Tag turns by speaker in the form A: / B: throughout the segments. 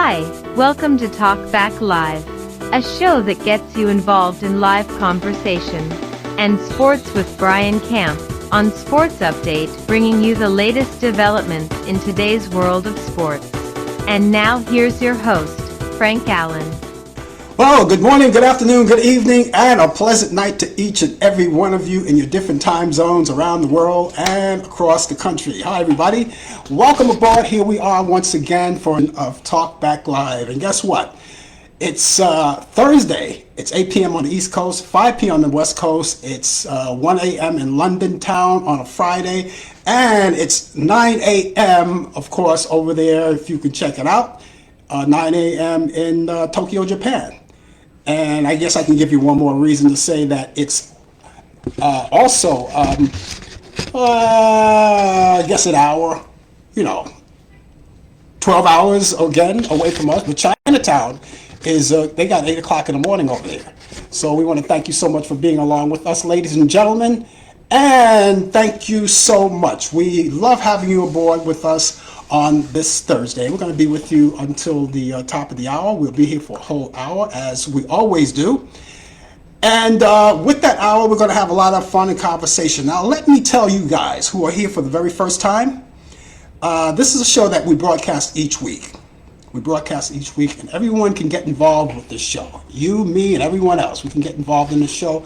A: Hi, welcome to Talk Back Live, a show that gets you involved in live conversation and sports with Brian Camp on Sports Update, bringing you the latest developments in today's world of sports. And now here's your host, Frank Allan.
B: Well, good morning, good afternoon, good evening, and a pleasant night to each and every one of you in your different time zones around the world and across the country. Hi, everybody. Welcome aboard. Here we are once again for Talk Back Live. And guess what? It's Thursday. It's 8 p.m. on the East Coast, 5 p.m. on the West Coast. It's 1 a.m. in London town on a Friday. And it's 9 a.m., of course, over there, if you can check it out, 9 a.m. in Tokyo, Japan. And I guess I can give you one more reason to say that it's also, I guess an hour, 12 hours again away from us. But Chinatown is, they got 8 o'clock in the morning over there. So we want to thank you so much for being along with us, ladies and gentlemen. And thank you so much. We love having you aboard with us on this Thursday. We're going to be with you until the top of the hour. We'll be here for a whole hour, as we always do. And with that hour, we're going to have a lot of fun and conversation. Now, let me tell you guys who are here for the very first time, this is a show that we broadcast each week. We broadcast each week, and everyone can get involved with this show. You, me, and everyone else, we can get involved in the show.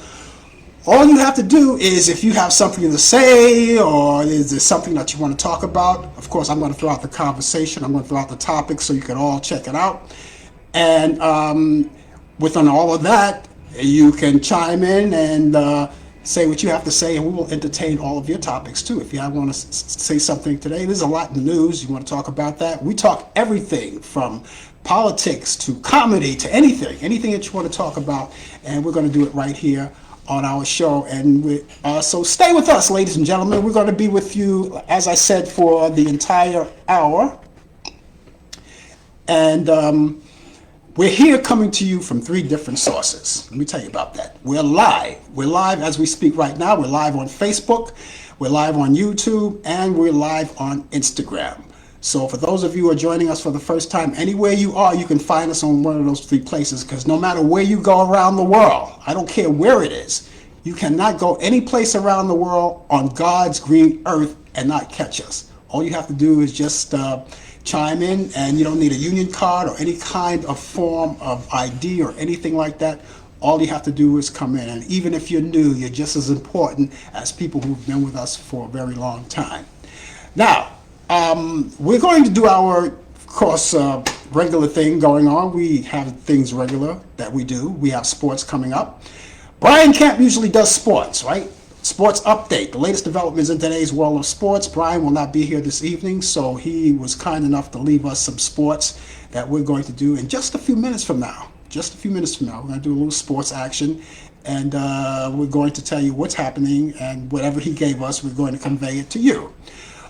B: All you have to do is, if you have something to say, or is there something that you want to talk about, of course, I'm going to throw out the conversation. I'm going to throw out the topic so you can all check it out. And within all of that, you can chime in and say what you have to say, and we will entertain all of your topics, too. If you want to say something today, there's a lot in the news. You want to talk about that? We talk everything from politics to comedy to anything that you want to talk about, and we're going to do it right here on our show. And so stay with us, ladies and gentlemen. We're going to be with you, as I said, for the entire hour. And we're here coming to you from 3 different sources. Let me tell you about that. We're live. We're live as we speak right now. We're live on Facebook. We're live on YouTube. And we're live on Instagram. So for those of you who are joining us for the first time, anywhere you are, you can find us on one of those 3 places, because no matter where you go around the world, I don't care where it is, you cannot go any place around the world on God's green earth and not catch us. All you have to do is just chime in, and you don't need a union card or any kind of form of ID or anything like that. All you have to do is come in. And even if you're new, you're just as important as people who've been with us for a very long time. Now, we're going to do our, of course, regular thing going on. We have things regular that we do. We have sports coming up. Brian Camp usually does sports, right? Sports update, the latest developments in today's world of sports. Brian will not be here this evening, so he was kind enough to leave us some sports that we're going to do in just a few minutes from now. Just a few minutes from now, we're going to do a little sports action, and we're going to tell you what's happening, and whatever he gave us, we're going to convey it to you.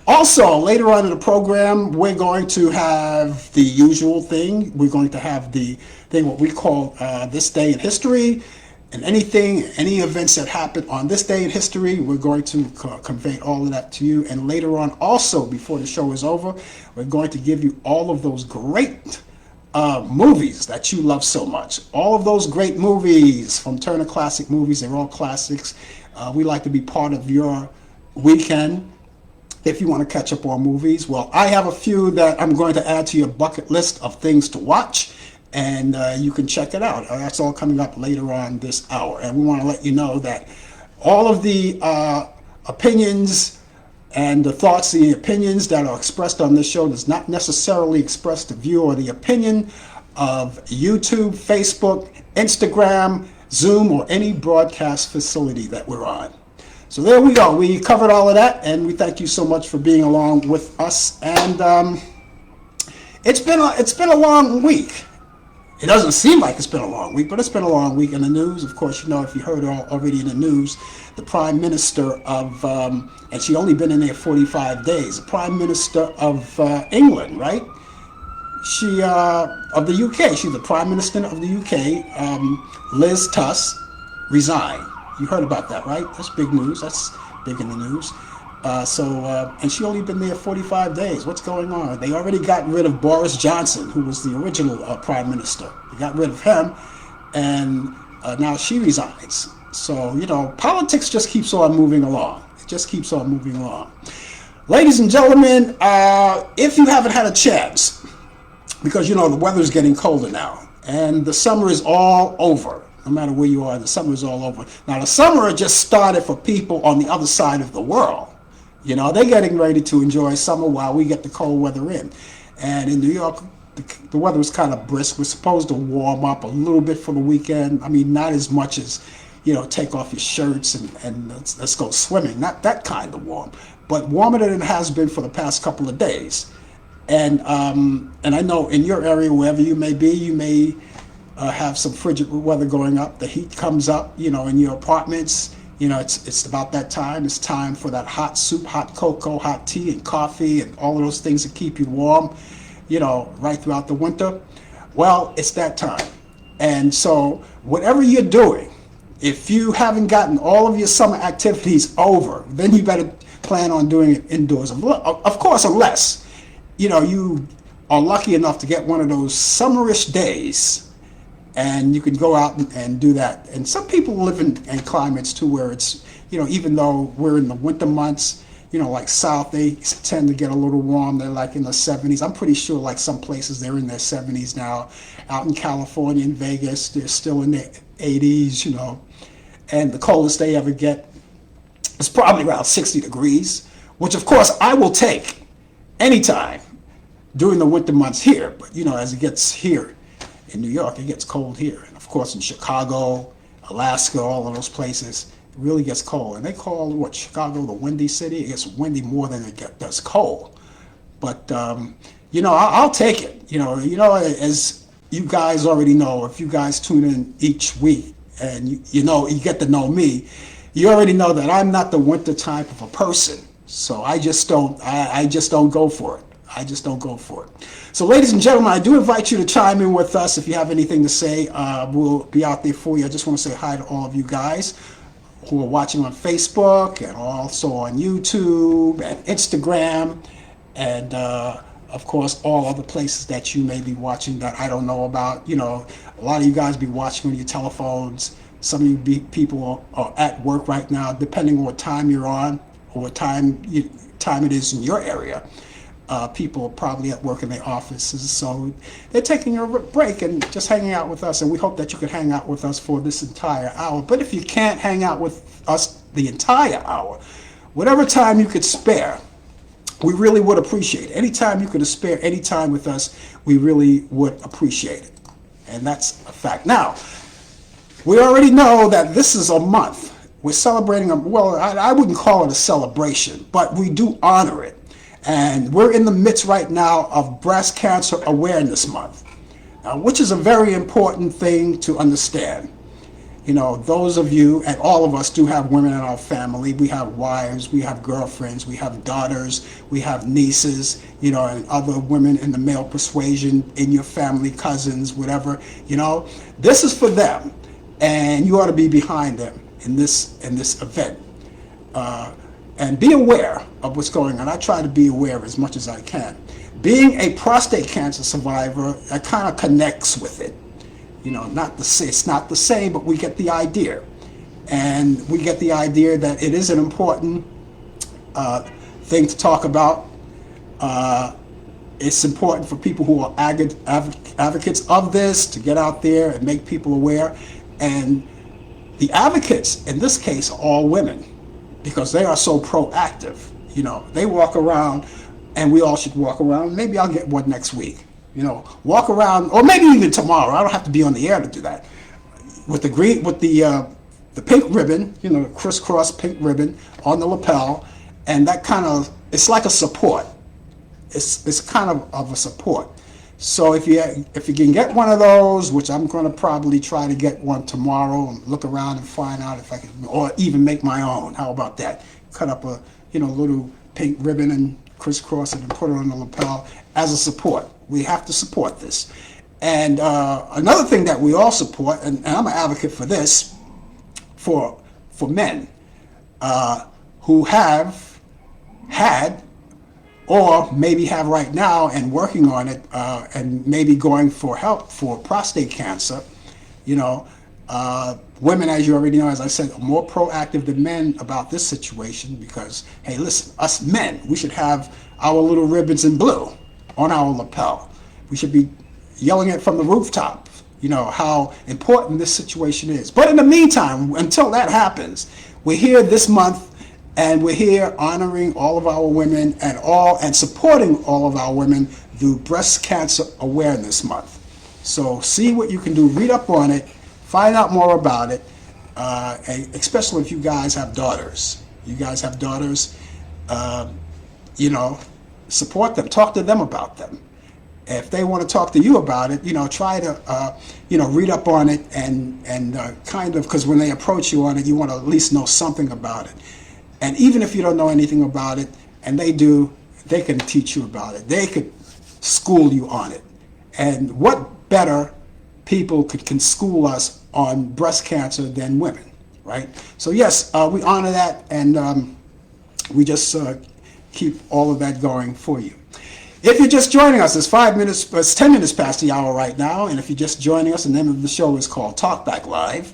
B: Also, later on in the program, we're going to have the usual thing. We're going to have the thing, what we call This Day in History, and any events that happen on this day in history, we're going to convey all of that to you. And later on, also, before the show is over, we're going to give you all of those great movies that you love so much. All of those great movies from Turner Classic Movies, they're all classics. We like to be part of your weekend. If you want to catch up on movies, well, I have a few that I'm going to add to your bucket list of things to watch, and you can check it out. That's all coming up later on this hour. And we want to let you know that all of the opinions and the thoughts and the opinions that are expressed on this show does not necessarily express the view or the opinion of YouTube, Facebook, Instagram, Zoom, or any broadcast facility that we're on. So there we go. We covered all of that, and we thank you so much for being along with us. And it's been a long week. It doesn't seem like it's been a long week, but it's been a long week in the news. Of course, if you heard already in the news, the Prime Minister of, and she only been in there 45 days, the Prime Minister of England, right? She, of the UK, she's the Prime Minister of the UK, Liz Truss, resigned. You heard about that, right? That's big news. That's big in the news. And she only been there 45 days. What's going on? They already got rid of Boris Johnson, who was the original prime minister. They got rid of him, and now she resigns. So, politics just keeps on moving along. It just keeps on moving along. Ladies and gentlemen, if you haven't had a chance, because, the weather's getting colder now, and the summer is all over. No matter where you are, the summer is all over. Now, the summer just started for people on the other side of the world. They're getting ready to enjoy summer while we get the cold weather in. And in New York, the weather was kind of brisk. We're supposed to warm up a little bit for the weekend. I mean, not as much as, take off your shirts and let's go swimming. Not that kind of warm, but warmer than it has been for the past couple of days. And I know in your area, wherever you may be, you may have some frigid weather going up. The heat comes up, in your apartments. It's about that time. It's time for that hot soup, hot cocoa, hot tea, and coffee, and all of those things that keep you warm, right throughout the winter. Well, it's that time. And so whatever you're doing, if you haven't gotten all of your summer activities over, then you better plan on doing it indoors. Of course, unless, you are lucky enough to get one of those summerish days, and you can go out and do that. And some people live in climates too where it's, even though we're in the winter months, like South, they tend to get a little warm. They're like in the 70s. I'm pretty sure like some places they're in their 70s now. Out in California and Vegas, they're still in their 80s, And the coldest they ever get is probably around 60 degrees, which of course I will take anytime during the winter months here. But, as it gets here, in New York, it gets cold here. And of course, in Chicago, Alaska, all of those places, it really gets cold. And they call Chicago the windy city. It gets windy more than it does cold. But I'll take it. As you guys already know, if you guys tune in each week and you get to know me, you already know that I'm not the winter type of a person. So I just don't go for it. I just don't go for it. So, ladies and gentlemen, I do invite you to chime in with us if you have anything to say. We'll be out there for you. I just want to say hi to all of you guys who are watching on Facebook and also on YouTube and Instagram and, of course, all other places that you may be watching that I don't know about. A lot of you guys be watching on your telephones. Some of you people are at work right now, depending on what time you're on or what time it is in your area. People are probably at work in their offices, so they're taking a break and just hanging out with us, and we hope that you could hang out with us for this entire hour. But if you can't hang out with us the entire hour, whatever time you could spare, we really would appreciate it. Anytime you could spare any time with us, we really would appreciate it. And that's a fact. Now, we already know that this is a month. We're celebrating, I wouldn't call it a celebration, but we do honor it. And we're in the midst right now of Breast Cancer Awareness Month, which is a very important thing to understand. Those of you and all of us do have women in our family. We have wives, we have girlfriends, we have daughters, we have nieces, and other women in the male persuasion in your family, cousins, whatever. This is for them, and you ought to be behind them in this event. And be aware of what's going on. I try to be aware as much as I can. Being a prostate cancer survivor, that kind of connects with it. It's not the same, but we get the idea. And we get the idea that it is an important thing to talk about. It's important for people who are advocates of this to get out there and make people aware. And the advocates, in this case, are all women, because they are so proactive. They walk around, and we all should walk around. Maybe I'll get one next week. Walk around, or maybe even tomorrow. I don't have to be on the air to do that. With the pink ribbon, the crisscross pink ribbon on the lapel, and that kind of, it's like a support. It's kind of a support. So if you can get one of those, which I'm going to probably try to get one tomorrow and look around and find out if I can, or even make my own. How about that? Cut up a little pink ribbon and crisscross it and put it on the lapel as a support. We have to support this. And another thing that we all support, and I'm an advocate for this, for men who have had, or maybe have right now and working on it, and maybe going for help for prostate cancer. You know, women, as you already know, as I said, are more proactive than men about this situation because, hey, listen, us men, we should have our little ribbons in blue on our lapel. We should be yelling it from the rooftop, you know, how important this situation is. But in the meantime, until that happens, we're here this month and we're here honoring all of our women and supporting all of our women through Breast Cancer Awareness Month. So see what you can do, read up on it, find out more about it, especially if you guys have daughters. You guys have daughters, you know, support them, talk to them about them. If they want to talk to you about it, you know, try to, you know, read up on it and kind of, because when they approach you on it, you want to at least know something about it. And even if you don't know anything about it, and they do, they can teach you about it. They could school you on it. And what better people can school us on breast cancer than women, right? So yes, we honor that, and we just keep all of that going for you. If you're just joining us, it's 10 minutes past the hour right now, and if you're just joining us, the name of the show is called Talk Back Live,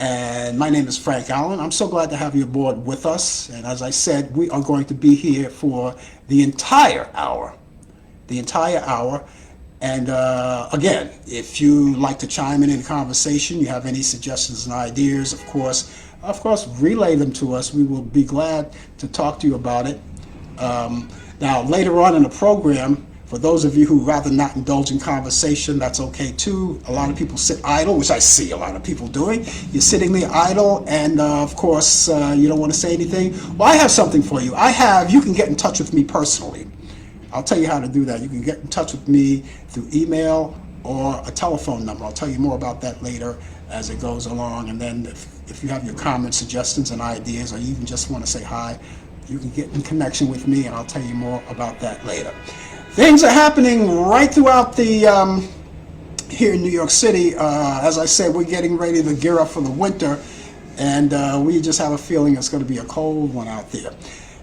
B: and my name is Frank Allan. I'm so glad to have you aboard with us, and as I said, we are going to be here for the entire hour. And again, if you like to chime in the conversation, you have any suggestions and ideas, of course, relay them to us. We will be glad to talk to you about it. Now, later on in the program, for those of you who rather not indulge in conversation, that's okay too. A lot of people sit idle, which I see a lot of people doing. You're sitting there idle, and of course, you don't want to say anything. Well, I have something for you. You can get in touch with me personally. I'll tell you how to do that. You can get in touch with me through email or a telephone number. I'll tell you more about that later as it goes along. And then if you have your comments, suggestions, and ideas, or you even just want to say hi, you can get in connection with me, and I'll tell you more about that later. Things are happening right throughout the here in New York City. As I said, we're getting ready to gear up for the winter, and we just have a feeling it's going to be a cold one out there.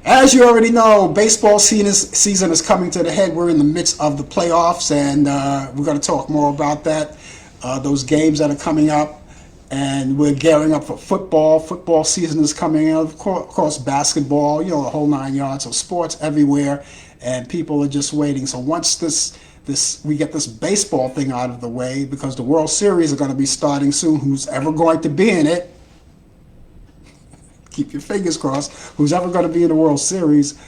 B: As you already know, baseball season is coming to the head. We're in the midst of the playoffs, and we're going to talk more about that, those games that are coming up. And we're gearing up for football. Football season is coming up. Of course, basketball, you know, the whole 9 yards of sports everywhere. And people are just waiting. So once we get this baseball thing out of the way, because the World Series are going to be starting soon, who's ever going to be in it, keep your fingers crossed, who's ever going to be in the World Series.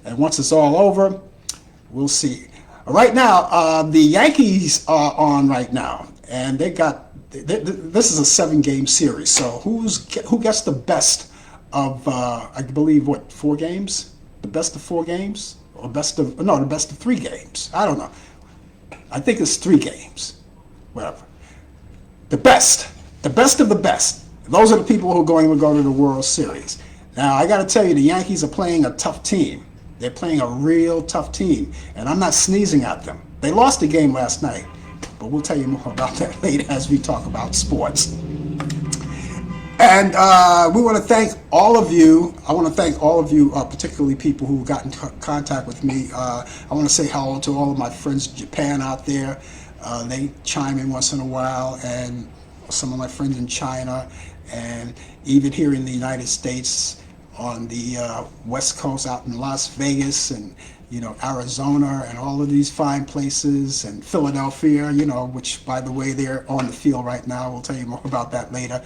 B: And once it's all over, we'll see. Right now, the Yankees are on right now. And this is a 7-game series. So who gets the best of, I believe, 4 games? The best of 4 games? Or the best of 3 games. I don't know. I think it's 3 games. Whatever. The best of the best. Those are the people who are going to go to the World Series. Now, I got to tell you, the Yankees are playing a tough team. They're playing a real tough team. And I'm not sneezing at them. They lost the game last night. But we'll tell you more about that later as we talk about sports. And we want to thank all of you. I want to thank all of you, particularly people who got in contact with me. I want to say hello to all of my friends in Japan out there. They chime in once in a while, and some of my friends in China, and even here in the United States on the West Coast out in Las Vegas and, you know, Arizona and all of these fine places, and Philadelphia, you know, which, by the way, they're on the field right now. We'll tell you more about that later.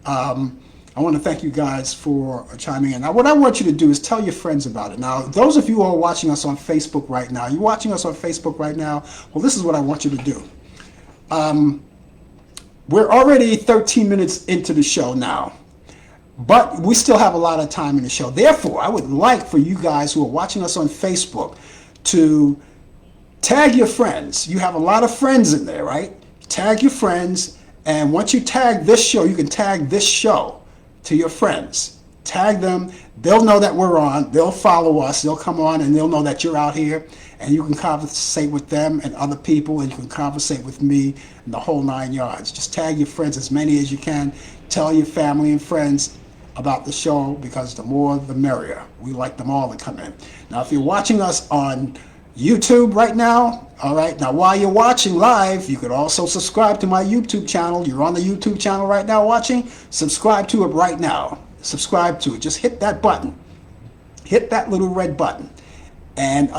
B: I want to thank you guys for chiming in. Now, what I want you to do is tell your friends about it. Now, those of you who are watching us on Facebook right now, you watching us on Facebook right now? Well, this is what I want you to do. We're already 13 minutes into the show now, but we still have a lot of time in the show. Therefore, I would like for you guys who are watching us on Facebook to tag your friends. You have a lot of friends in there, right? Tag your friends, and once you tag this show, you can tag this show to your friends. Tag them. They'll know that we're on. They'll follow us. They'll come on, and they'll know that you're out here, and you can conversate with them and other people, and you can conversate with me and the whole 9 yards. Just tag your friends, as many as you can. Tell your family and friends, about the show, because the more the merrier. We like them all to come in. Now, if you're watching us on YouTube right now, all right, now while you're watching live, you could also subscribe to my YouTube channel. You're on the YouTube channel right now watching, subscribe to it right now. Subscribe to it. Just hit that button. Hit that little red button. And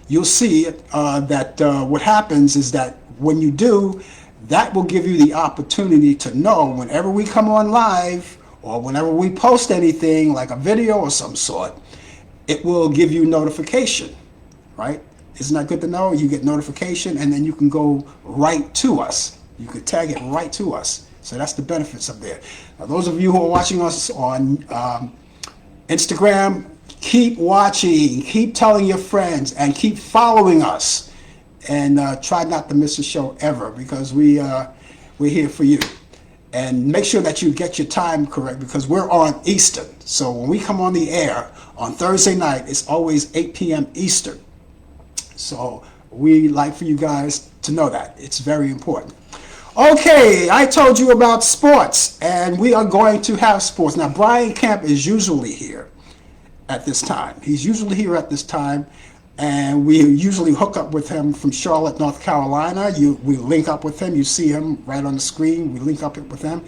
B: you'll see that what happens is that when you do, that will give you the opportunity to know whenever we come on live or whenever we post anything like a video or some sort, it will give you notification, right? Isn't that good to know? You get notification and then you can go right to us. You could tag it right to us. So that's the benefits of there. Now, those of you who are watching us on Instagram, keep watching, keep telling your friends, and keep following us. And try not to miss a show ever, because we're here for you. And make sure that you get your time correct, because we're on Eastern. So when we come on the air on Thursday night, it's always 8 p.m. Eastern. So we like for you guys to know that. It's very important. Okay, I told you about sports, and we are going to have sports. Now, Brian Camp is usually here at this time. He's usually here at this time. And we usually hook up with him from Charlotte, North Carolina. We link up with him. You see him right on the screen. We link up with him.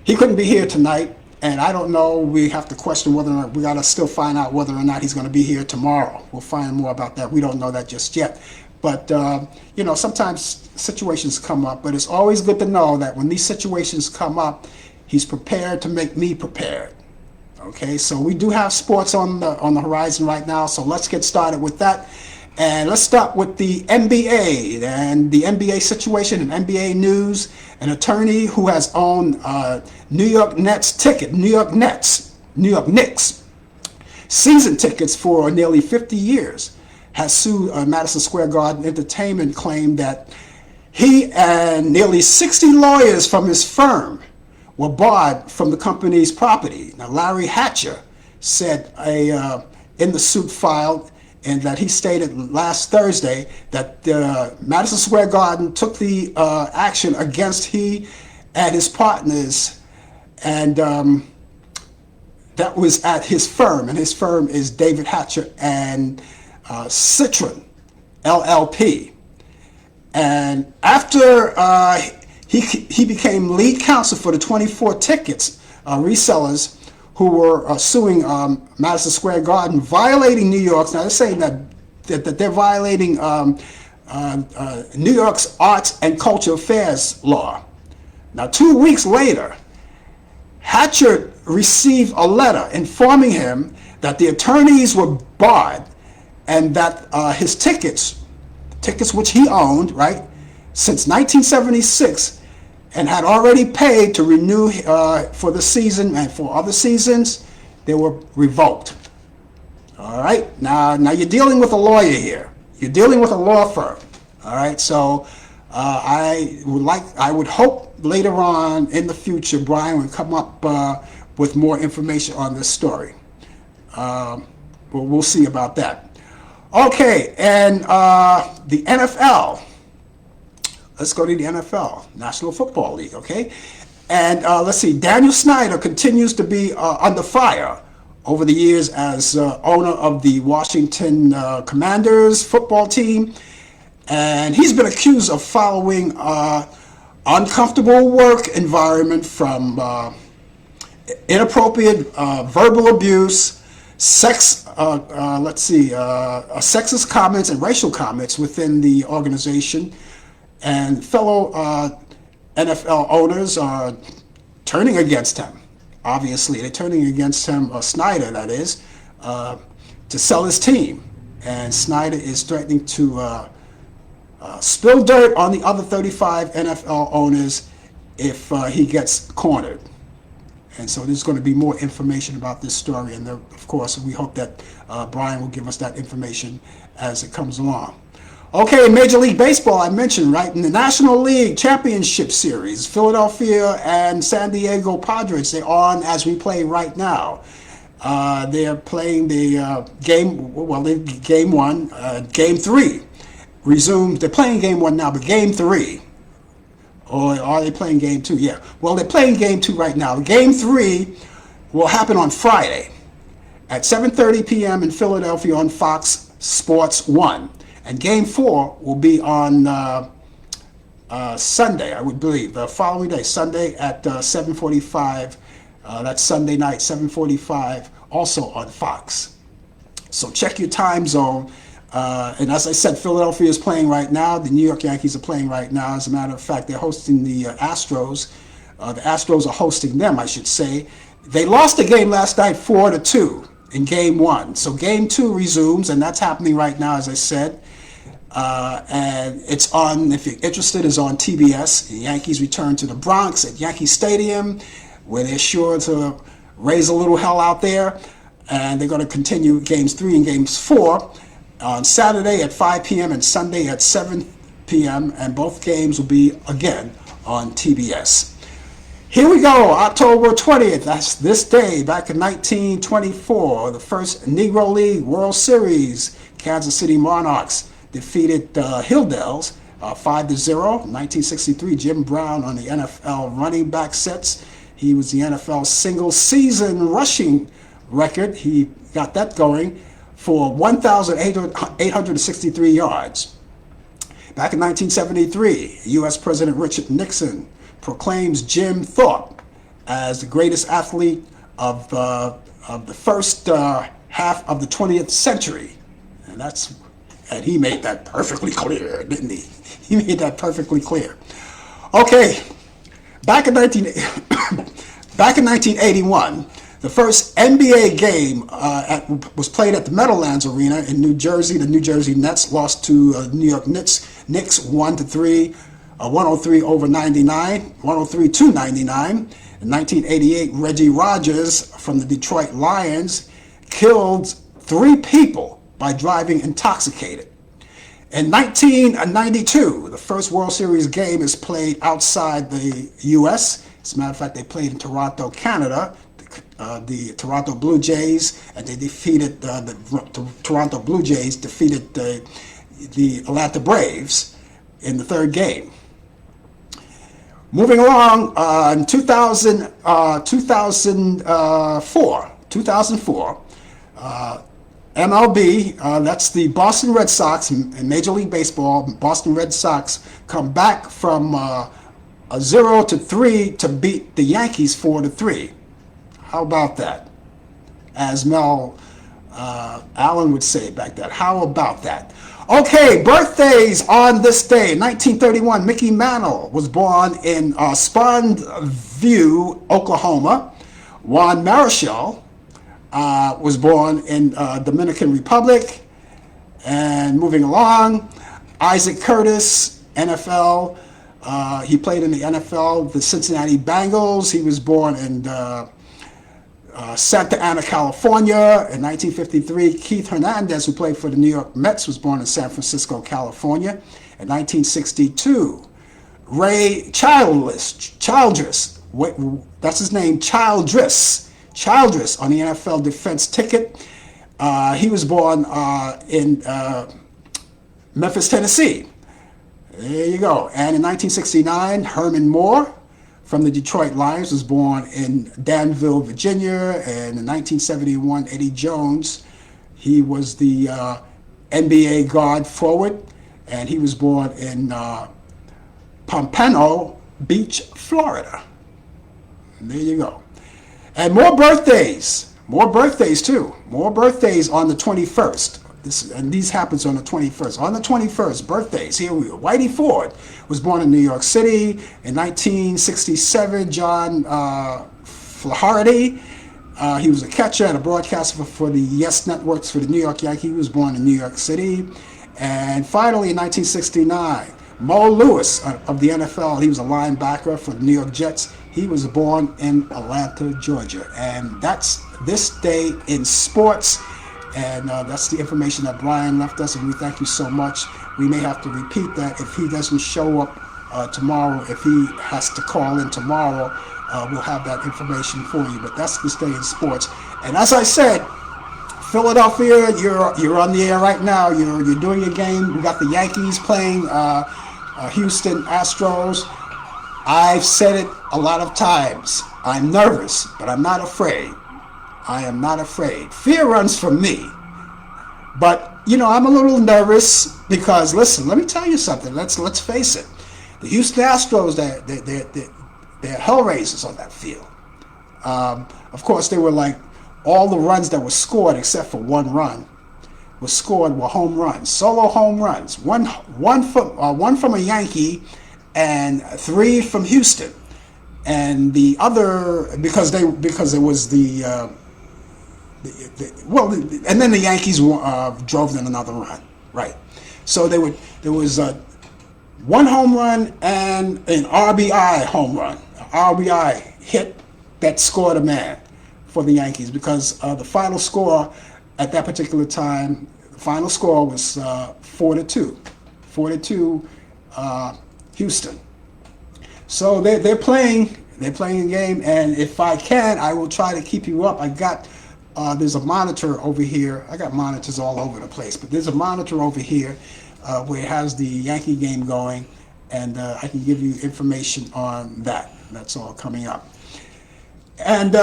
B: He couldn't be here tonight, and I don't know. We have to question whether or not, we got to still find out whether or not he's going to be here tomorrow. We'll find more about that. We don't know that just yet. But, sometimes situations come up, but it's always good to know that when these situations come up, he's prepared to make me prepared. Okay, so we do have sports on the horizon right now, so let's get started with that. And let's start with the NBA and the NBA situation and NBA news. An attorney who has owned New York Knicks season tickets for nearly 50 years has sued Madison Square Garden Entertainment, claimed that he and nearly 60 lawyers from his firm were barred from the company's property. Now, Larry Hatcher said in the suit filed, and that he stated last Thursday that Madison Square Garden took the action against he and his partners, and that was at his firm, and his firm is David Hatcher and Citron LLP. And after he became lead counsel for the 24 tickets resellers who were suing Madison Square Garden, violating New York's. Now they're saying that they're violating New York's Arts and Culture Affairs law. Now 2 weeks later, Hatcher received a letter informing him that the attorneys were barred, and that his tickets which he owned, right, since 1976, and had already paid to renew for the season and for other seasons, they were revoked. All right, now you're dealing with a lawyer here. You're dealing with a law firm. All right, so I would hope later on in the future Brian would come up with more information on this story. But we'll see about that. Okay, and the NFL. Let's go to the NFL, National Football League, okay? And let's see, Daniel Snyder continues to be under fire over the years as owner of the Washington Commanders football team. And he's been accused of following uncomfortable work environment from inappropriate verbal abuse, sexist comments and racial comments within the organization. And fellow NFL owners are turning against him. Obviously, they're turning against him, Snyder, that is, to sell his team. And Snyder is threatening to spill dirt on the other 35 NFL owners if he gets cornered. And so there's going to be more information about this story. And of course, we hope that Brian will give us that information as it comes along. Okay, Major League Baseball, I mentioned, right? In the National League Championship Series, Philadelphia and San Diego Padres, they're on as we play right now. They're playing the game one, game three. Resumed, they're playing game one now, but game three. Or are they playing game two? Yeah. Well, they're playing game two right now. Game three will happen on Friday at 7:30 p.m. in Philadelphia on Fox Sports 1. And Game 4 will be on Sunday, I would believe, the following day, Sunday at 7:45. That's Sunday night, 7:45, also on Fox. So check your time zone. And as I said, Philadelphia is playing right now. The New York Yankees are playing right now. As a matter of fact, they're hosting the Astros. The Astros are hosting them, I should say. They lost the game last night 4-2 in Game 1. So Game 2 resumes, and that's happening right now, as I said. And it's on, if you're interested, is on TBS. The Yankees return to the Bronx at Yankee Stadium, where they're sure to raise a little hell out there. And they're going to continue Games 3 and Games 4 on Saturday at 5 p.m. and Sunday at 7 p.m. And both games will be, again, on TBS. Here we go, October 20th. That's this day, back in 1924, the first Negro League World Series. Kansas City Monarchs defeated Hilldales 5-0. 1963, Jim Brown on the NFL running back sets. He was the NFL single-season rushing record. He got that going for 1,863 yards. Back in 1973, U.S. President Richard Nixon proclaims Jim Thorpe as the greatest athlete of the first half of the 20th century. And he made that perfectly clear, didn't he? He made that perfectly clear. Okay, back in 1981, the first NBA game was played at the Meadowlands Arena in New Jersey. The New Jersey Nets lost to New York Knicks 1-3, 103 over 99, 103 to 99. In 1988, Reggie Rogers from the Detroit Lions killed 3 people by driving intoxicated. In 1992, the first World Series game is played outside the U.S. As a matter of fact, they played in Toronto, Canada. The Toronto Blue Jays, and they defeated the Toronto Blue Jays defeated the Atlanta Braves in the third game. Moving along, in 2004, MLB, that's the Boston Red Sox in Major League Baseball. Boston Red Sox come back from a 0-3 to beat the Yankees 4-3. How about that? As Mel Allan would say back then. How about that? Okay, birthdays on this day. 1931, Mickey Mantle was born in Spondview, Oklahoma. Juan Marichal was born in Dominican Republic. And moving along, Isaac Curtis, NFL. He played in the NFL, the Cincinnati Bengals. He was born in Santa Ana, California. In 1953, Keith Hernandez, who played for the New York Mets, was born in San Francisco, California. In 1962, Ray Childress, that's his name, Childress on the NFL defense ticket. He was born in Memphis, Tennessee. There you go. And in 1969, Herman Moore from the Detroit Lions was born in Danville, Virginia. And in 1971, Eddie Jones, he was the NBA guard forward, and he was born in Pompano Beach, Florida. And there you go. And more birthdays too. More birthdays on the 21st. And these happens on the 21st. On the 21st, birthdays, here we go. Whitey Ford was born in New York City. In 1967, John Flaherty, he was a catcher and a broadcaster for the Yes Networks for the New York Yankees. He was born in New York City. And finally, in 1969, Mo Lewis of the NFL, he was a linebacker for the New York Jets. He was born in Atlanta, Georgia. And that's this day in sports. And that's the information that Brian left us, and we thank you so much. We may have to repeat that if he doesn't show up tomorrow. If he has to call in tomorrow, we'll have that information for you. But that's this day in sports. And as I said, Philadelphia, you're on the air right now. You're doing your game. We got the Yankees playing Houston Astros. I've said it a lot of times. I'm nervous, but I'm not afraid. I am not afraid. Fear runs from me. But, you know, I'm a little nervous because, listen, let me tell you something. Let's face it. The Houston Astros, they're hellraisers on that field. Of course, they were like all the runs that were scored except for one run were home runs, solo home runs. One from a Yankee and 3 from Houston. And the other because it was and then the Yankees drove them another run, right? So there was one home run and an RBI home run, RBI hit that scored a man for the Yankees because the final score at that particular time, the final score was 4-2, 4-2 Houston. So they're playing a game, and if I can, I will try to keep you up. I got there's a monitor over here. I got monitors all over the place, but there's a monitor over here where it has the Yankee game going, and I can give you information on that. That's all coming up. And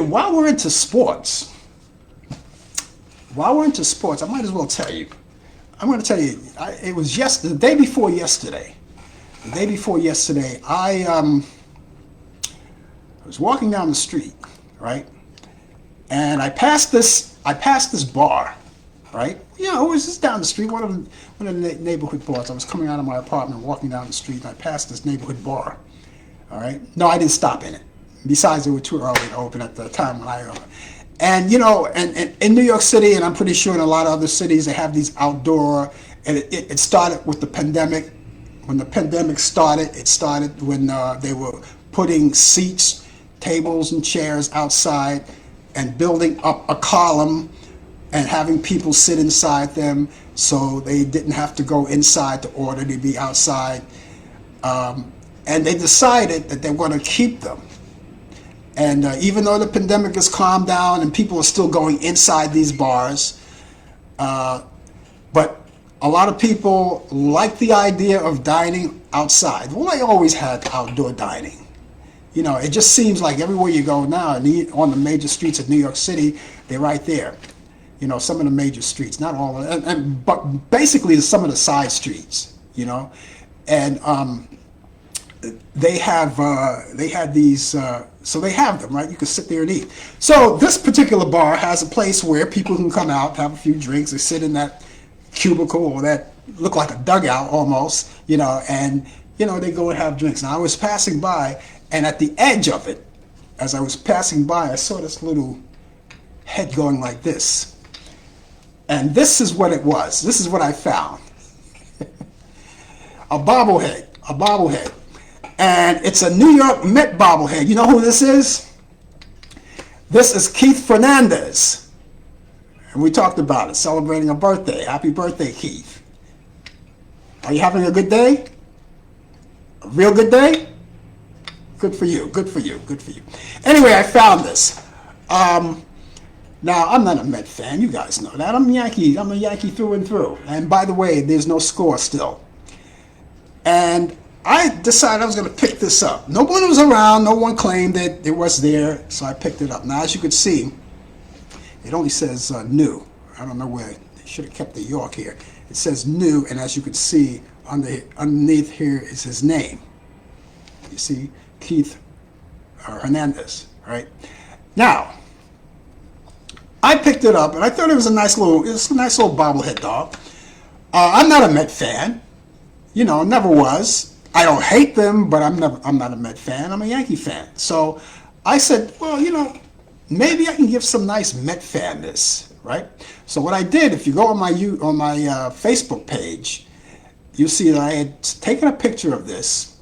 B: while we're into sports, I might as well tell you. I'm going to tell you. It was the day before yesterday. The day before yesterday, I was walking down the street, right? And I passed this bar, right? You know, it was just down the street, one of the neighborhood bars. I was coming out of my apartment, walking down the street, and I passed this neighborhood bar. All right. No, I didn't stop in it. Besides, they were too early to open at the time when I opened. And you know, and in New York City, and I'm pretty sure in a lot of other cities, they have these outdoor. And it started with the pandemic. When the pandemic started, it started when they were putting seats, tables, and chairs outside, and building up a column and having people sit inside them so they didn't have to go inside to order to be outside. And they decided that they were going to keep them. And even though the pandemic has calmed down and people are still going inside these bars, but a lot of people like the idea of dining outside. Well, they always had outdoor dining. You know, it just seems like everywhere you go now, on the major streets of New York City, they're right there. You know, some of the major streets, not all of them, but basically some of the side streets, you know. And they had these, so they have them, right? You can sit there and eat. So this particular bar has a place where people can come out, have a few drinks, they sit in that cubicle or that look like a dugout almost, you know, and, you know, they go and have drinks. Now I was passing by, and at the edge of it, as I was passing by, I saw this little head going like this. And this is what it was. This is what I found. A bobblehead. And it's a New York Met bobblehead. You know who this is? This is Keith Fernandez. And we talked about it, celebrating a birthday. Happy birthday, Keith. Are you having a good day? A real good day? Good for you, good for you, good for you. Anyway, I found this. Now, I'm not a Met fan. You guys know that. I'm a Yankee through and through. And by the way, there's no score still. And I decided I was going to pick this up. No one was around. No one claimed that it was there. So I picked it up. Now, as you can see, it only says new. I don't know where. They should have kept the York here. It says new. And as you can see, underneath here is his name. You see? Keith Hernandez, right? Now, I picked it up and I thought it was a nice little bobblehead dog. I'm not a Met fan, you know, never was. I don't hate them, but I'm not a Met fan. I'm a Yankee fan. So I said, well, you know, maybe I can give some nice Met fan this, right? So what I did, if you go on my Facebook page, you'll see that I had taken a picture of this,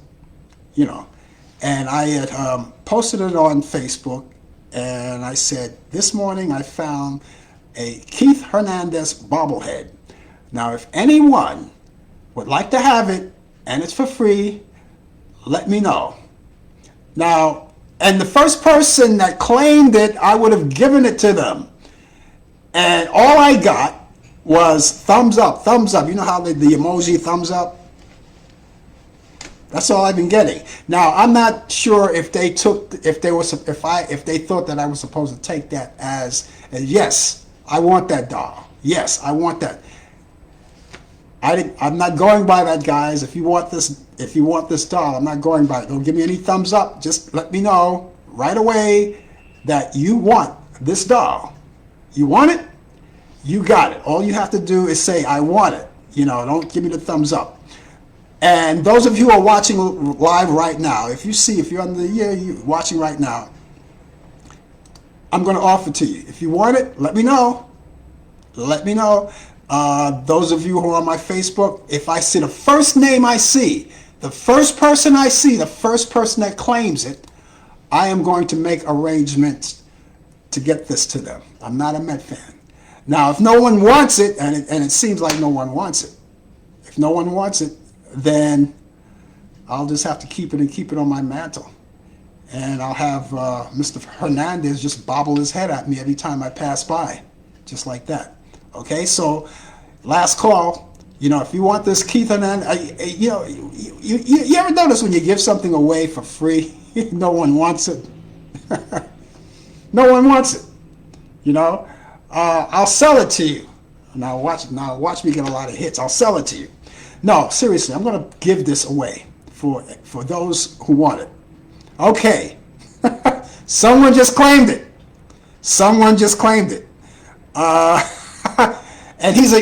B: you know. And I had posted it on Facebook, and I said, this morning I found a Keith Hernandez bobblehead. Now, if anyone would like to have it, and it's for free, let me know. Now, and the first person that claimed it, I would have given it to them. And all I got was thumbs up, thumbs up. You know how the emoji thumbs up? That's all I've been getting. Now I'm not sure if they took if they thought that I was supposed to take that as yes, I want that doll. Yes, I want that. I'm not going by that, guys. If you want this doll, I'm not going by it. Don't give me any thumbs up. Just let me know right away that you want this doll. You want it? You got it. All you have to do is say, I want it. Don't give me the thumbs up. And those of you who are watching live right now, if you're you're watching right now, I'm going to offer to you. If you want it, let me know. Let me know. Those of you who are on my Facebook, if I see the first name I see, the first person I see, the first person that claims it, I am going to make arrangements to get this to them. I'm not a Met fan. Now, if no one wants it, and it seems like no one wants it, if no one wants it, then I'll just have to keep it on my mantle. And I'll have Mr. Hernandez just bobble his head at me every time I pass by, just like that. Okay, so last call. If you want this, Keith Hernandez, you ever notice when you give something away for free, no one wants it? No one wants it. I'll sell it to you. Now watch me get a lot of hits. I'll sell it to you. No, seriously, I'm going to give this away for those who want it. Okay. Someone just claimed it. And he's a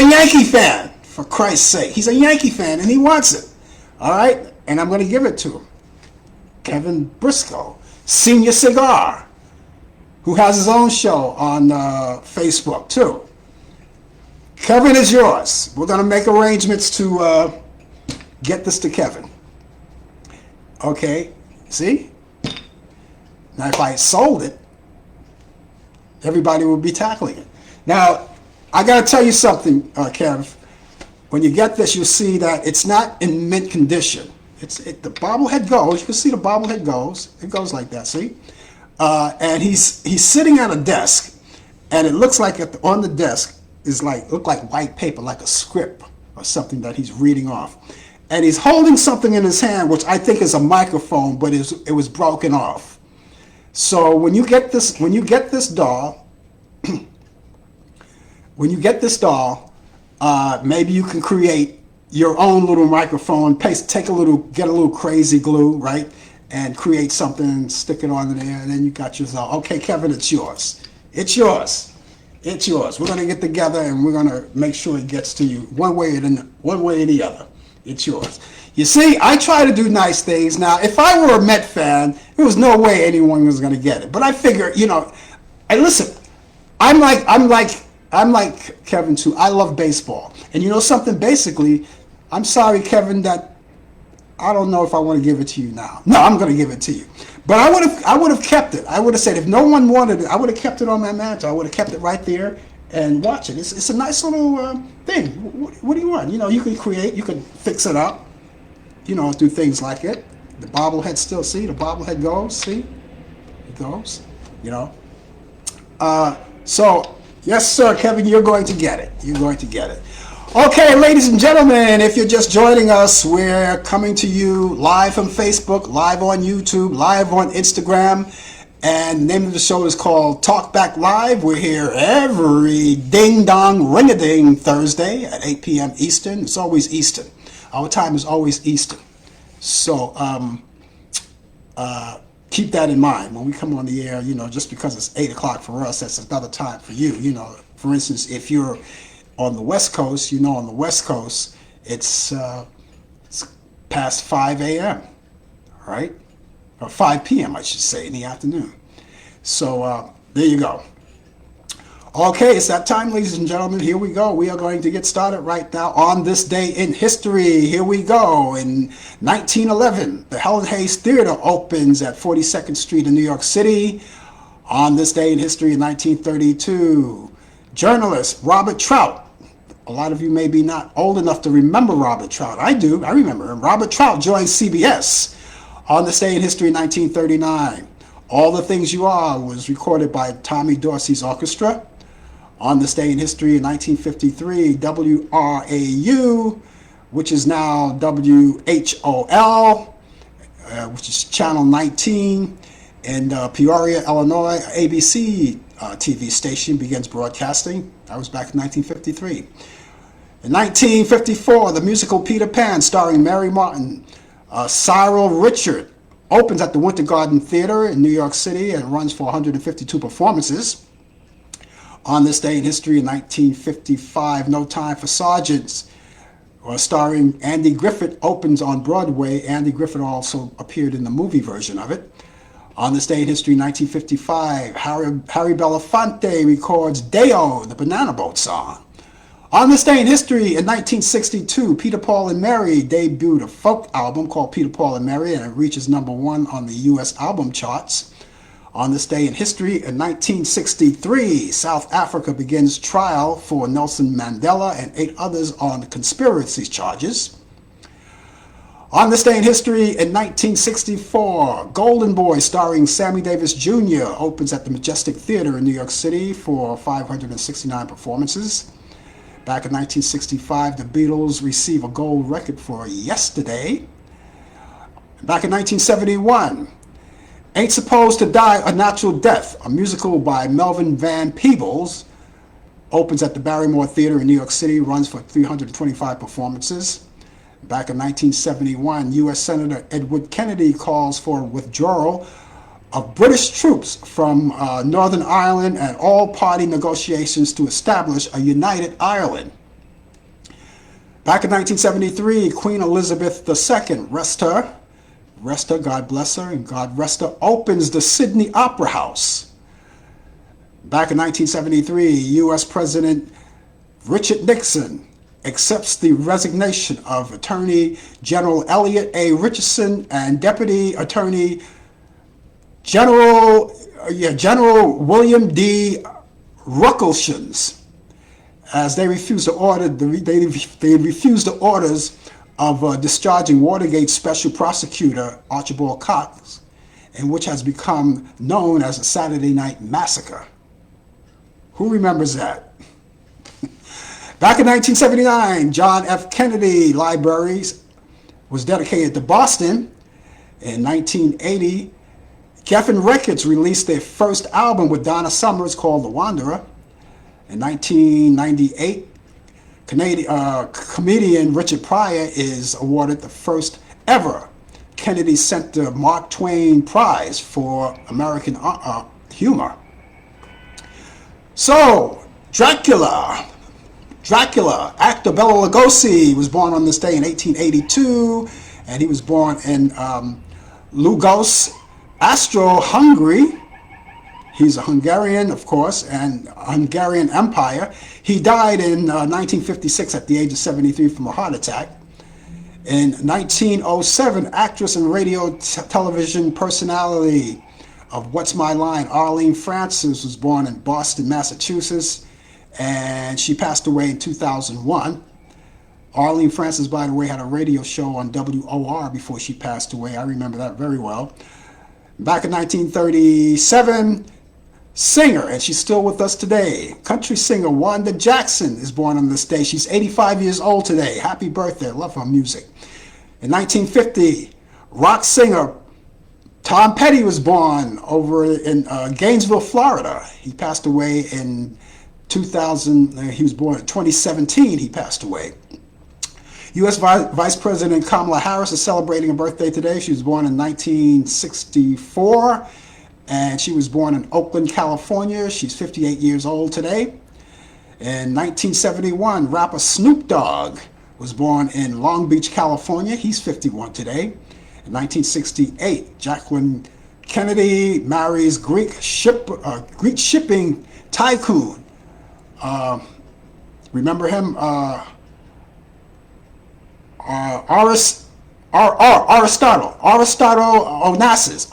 B: Yankee fan, for Christ's sake. He's a Yankee fan and he wants it. All right? And I'm going to give it to him. Kevin Briscoe, Senior Cigar, who has his own show on Facebook too. Kevin is yours. We're going to make arrangements to get this to Kevin. Okay, see? Now, if I sold it, everybody would be tackling it. Now, I got to tell you something, Kev. When you get this, you'll see that it's not in mint condition. The bobblehead goes. You can see the bobblehead goes. It goes like that, see? And he's sitting at a desk, and it looks like on the desk look like white paper, like a script or something that he's reading off. And he's holding something in his hand, which I think is a microphone, but it was broken off. So when you get this doll, maybe you can create your own little microphone, get a little crazy glue, right? And create something, stick it on there, and then you got yourself. Okay, Kevin, it's yours. It's yours. It's yours. We're going to get together and we're going to make sure it gets to you one way or the other. It's yours. You see, I try to do nice things. Now, if I were a Met fan, there was no way anyone was going to get it. But I figure, listen, I'm like Kevin too. I love baseball. And you know something? Basically, I'm sorry, Kevin, that I don't know if I want to give it to you now. No, I'm going to give it to you. But I would have kept it. I would have said if no one wanted it, I would have kept it on my mantle. I would have kept it right there and watch it. It's a nice little thing. What do you want? You can create, you can fix it up, do things like it. The bobblehead still, see? The bobblehead goes, see? It goes, So, yes, sir, Kevin, you're going to get it. You're going to get it. Okay, ladies and gentlemen, if you're just joining us, we're coming to you live from Facebook, live on YouTube, live on Instagram, and the name of the show is called Talk Back Live. We're here every ding-dong, ring-a-ding Thursday at 8 p.m. Eastern. It's always Eastern. Our time is always Eastern. So keep that in mind when we come on the air, just because it's 8 o'clock for us, that's another time for you. For instance, if you're on the West Coast, on the West Coast, it's past 5 a.m., right? Or 5 p.m., I should say, in the afternoon. So there you go. Okay, it's that time, ladies and gentlemen. Here we go. We are going to get started right now on this day in history. Here we go. In 1911, the Helen Hayes Theater opens at 42nd Street in New York City. On this day in history in 1932, journalist Robert Trout. A lot of you may be not old enough to remember Robert Trout. I do. I remember him. Robert Trout joined CBS. On this day in history in 1939, All the Things You Are was recorded by Tommy Dorsey's orchestra. On this day in history in 1953, WRAU which is now WHOL, which is Channel 19. In Peoria, Illinois, ABC TV station begins broadcasting. That was back in 1953. In 1954, the musical Peter Pan, starring Mary Martin, Cyril Richard, opens at the Winter Garden Theater in New York City and runs for 152 performances. On this day in history, in 1955, No Time for Sergeants, starring Andy Griffith, opens on Broadway. Andy Griffith also appeared in the movie version of it. On this day in history, 1955, Harry Belafonte records Deo, the Banana Boat song. On this day in history, in 1962, Peter, Paul and Mary debuted a folk album called Peter, Paul and Mary, and it reaches #1 on the U.S. album charts. On this day in history, in 1963, South Africa begins trial for Nelson Mandela and 8 others on conspiracy charges. On this day in history, in 1964, Golden Boy, starring Sammy Davis Jr., opens at the Majestic Theater in New York City for 569 performances. Back in 1965, the Beatles receive a gold record for Yesterday. Back in 1971, Ain't Supposed to Die a Natural Death, a musical by Melvin Van Peebles, opens at the Barrymore Theater in New York City, runs for 325 performances. Back in 1971, U.S. Senator Edward Kennedy calls for withdrawal of British troops from Northern Ireland and all-party negotiations to establish a united Ireland. Back in 1973, Queen Elizabeth II, rest her, God bless her, and God rest her, opens the Sydney Opera House. Back in 1973, U.S. President Richard Nixon accepts the resignation of Attorney General Elliot A. Richardson and Deputy Attorney General William D. Ruckelshaus, as they refused the orders of discharging Watergate Special Prosecutor Archibald Cox, and which has become known as the Saturday Night Massacre. Who remembers that? Back in 1979, John F. Kennedy Library was dedicated to Boston. In 1980, Geffen Records released their first album with Donna Summers called The Wanderer. In 1998, comedian Richard Pryor is awarded the first ever Kennedy Center Mark Twain Prize for American humor. So, Dracula, actor Bela Lugosi was born on this day in 1882, and he was born in Lugos, Austro-Hungary. He's a Hungarian, of course, and Hungarian Empire. He died in 1956 at the age of 73 from a heart attack. In 1907, actress and radio television personality of What's My Line, Arlene Francis, was born in Boston, Massachusetts, and she passed away in 2001. Arlene Francis, by the way, had a radio show on WOR before she passed away. I remember that very well. Back in 1937, singer, and she's still with us today, country singer Wanda Jackson is born on this day. She's 85 years old today. Happy birthday. I love her music. In 1950, rock singer Tom Petty was born over in Gainesville, Florida. He passed away in 2000. He was born in 2017. He passed away. U.S. Vice President Kamala Harris is celebrating a birthday today. She was born in 1964, and she was born in Oakland, California. She's 58 years old today. In 1971, rapper Snoop Dogg was born in Long Beach, California. He's 51 today. In 1968, Jacqueline Kennedy marries Greek shipping tycoon. Remember him? Aristotle Onassis,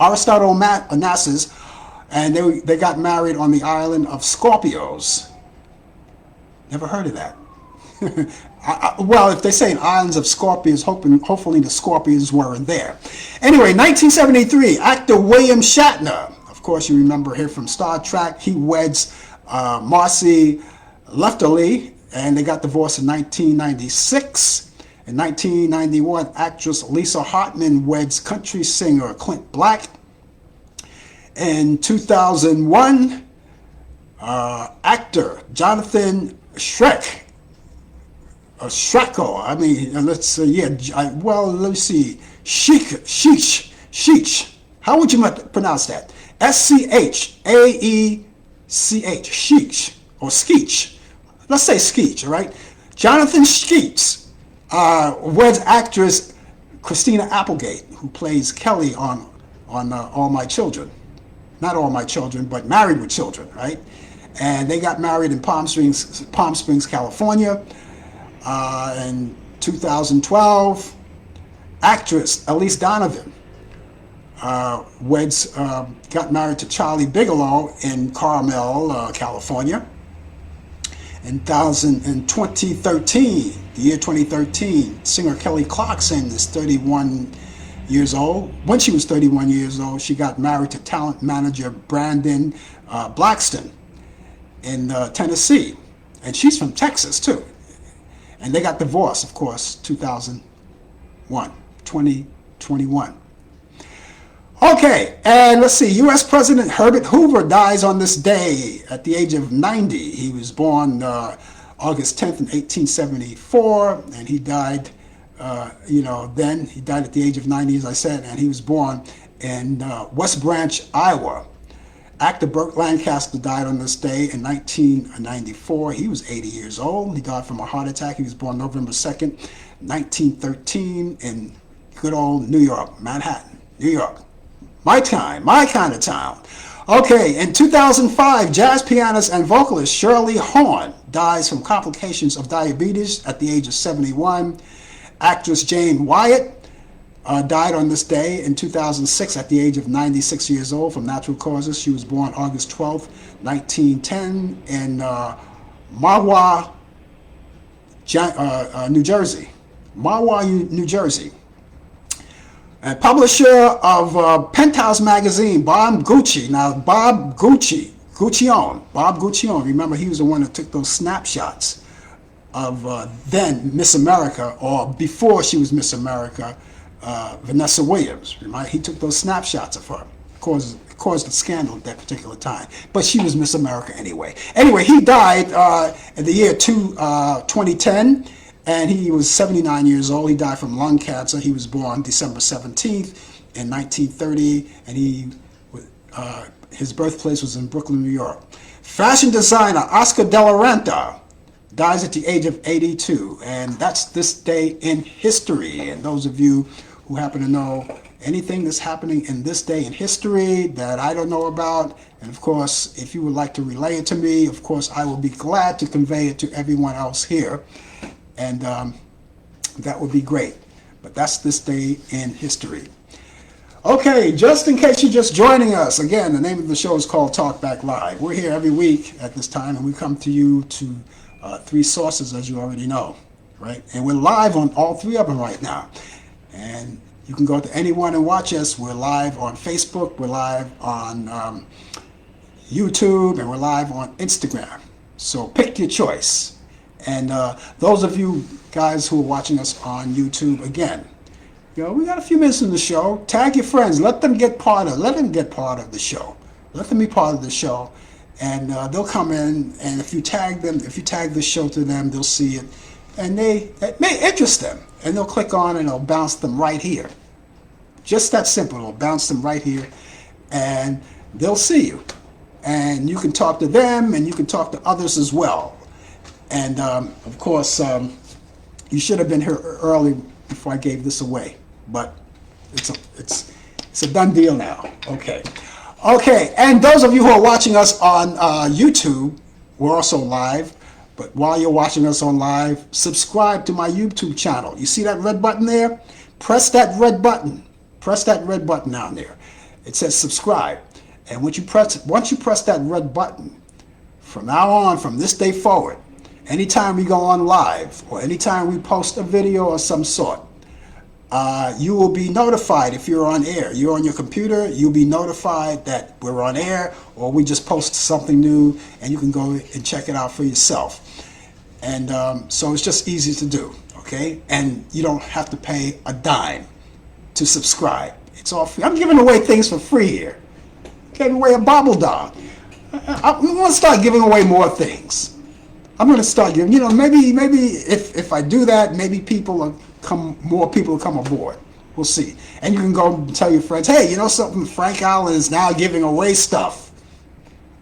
B: and they got married on the island of Scorpios. Never heard of that. Well, if they say in islands of Scorpions, hopefully the Scorpions weren't there. Anyway, 1973, actor William Shatner, of course you remember him from Star Trek. He weds Marcy Lefterly, and they got divorced in 1996. In 1991, actress Lisa Hartman weds country singer Clint Black. In 2001, actor Jonathan Schrecko. I mean, let's see. Sheech. How would you pronounce that? Schaeech. Sheech or Skeech. Let's say Skeech, all right? Jonathan Skeech weds actress Christina Applegate, who plays Kelly on All My Children. Not All My Children, but Married with Children, right? And they got married in Palm Springs, California. In 2012, actress Elise Donovan got married to Charlie Bigelow in Carmel, California. In 2013, the year 2013, singer Kelly Clarkson is 31 years old. When she was 31 years old, she got married to talent manager Brandon Blackston in Tennessee. And she's from Texas, too. And they got divorced, of course, 2021. Okay, and let's see. U.S. President Herbert Hoover dies on this day at the age of 90. He was born August 10th in 1874, and he died, then. He died at the age of 90, as I said, and he was born in West Branch, Iowa. Actor Burt Lancaster died on this day in 1994. He was 80 years old. He died from a heart attack. He was born November 2nd, 1913 in good old New York, Manhattan, New York. My kind of town. Okay, in 2005, jazz pianist and vocalist Shirley Horn dies from complications of diabetes at the age of 71. Actress Jane Wyatt died on this day in 2006 at the age of 96 years old from natural causes. She was born August 12th, 1910 in Mahwah, New Jersey. Mahwah, New Jersey. And publisher of Penthouse magazine, Bob Gucci. Now, Bob Guccione, remember he was the one that took those snapshots of then Miss America, or before she was Miss America, Vanessa Williams. Right? He took those snapshots of her. Caused a scandal at that particular time. But she was Miss America anyway. Anyway, he died in the year 2010. And he was 79 years old. He died from lung cancer. He was born December 17th in 1930, and his birthplace was in Brooklyn, New York. Fashion designer Oscar de la Renta dies at the age of 82, and that's this day in history. And those of you who happen to know anything that's happening in this day in history that I don't know about, and of course, if you would like to relay it to me, of course, I will be glad to convey it to everyone else here. And that would be great. But that's this day in history. Okay, just in case you're just joining us, again, the name of the show is called Talk Back Live. We're here every week at this time, and we come to you to three sources, as you already know, right? And we're live on all three of them right now. And you can go to anyone and watch us. We're live on Facebook, we're live on YouTube, and we're live on Instagram. So pick your choice. And those of you guys who are watching us on YouTube, again, we got a few minutes in the show. Tag your friends. Let them get part of the show. Let them be part of the show. And they'll come in, and if you tag the show to them, they'll see it. And it may interest them. And they'll click on and it'll bounce them right here. Just that simple. It'll bounce them right here. And they'll see you. And you can talk to them, and you can talk to others as well. And of course, you should have been here early before I gave this away, but it's a done deal now. Okay. And those of you who are watching us on YouTube, we're also live. But while you're watching us on live, subscribe to my YouTube channel. You see that red button there? Press that red button. Press that red button down there. It says subscribe. And once you press that red button, from now on, from this day forward, anytime we go on live or anytime we post a video of some sort, you will be notified if you're on air. You're on your computer, you'll be notified that we're on air or we just posted something new, and you can go and check it out for yourself. And so it's just easy to do. okay? And you don't have to pay a dime to subscribe. It's all free. I'm giving away things for free here. Giving away a bobble dog. I'm going to start giving away more things. I'm going to start giving, maybe if I do that, maybe more people will come aboard. We'll see. And you can go and tell your friends, hey, you know something? Frank Allan is now giving away stuff.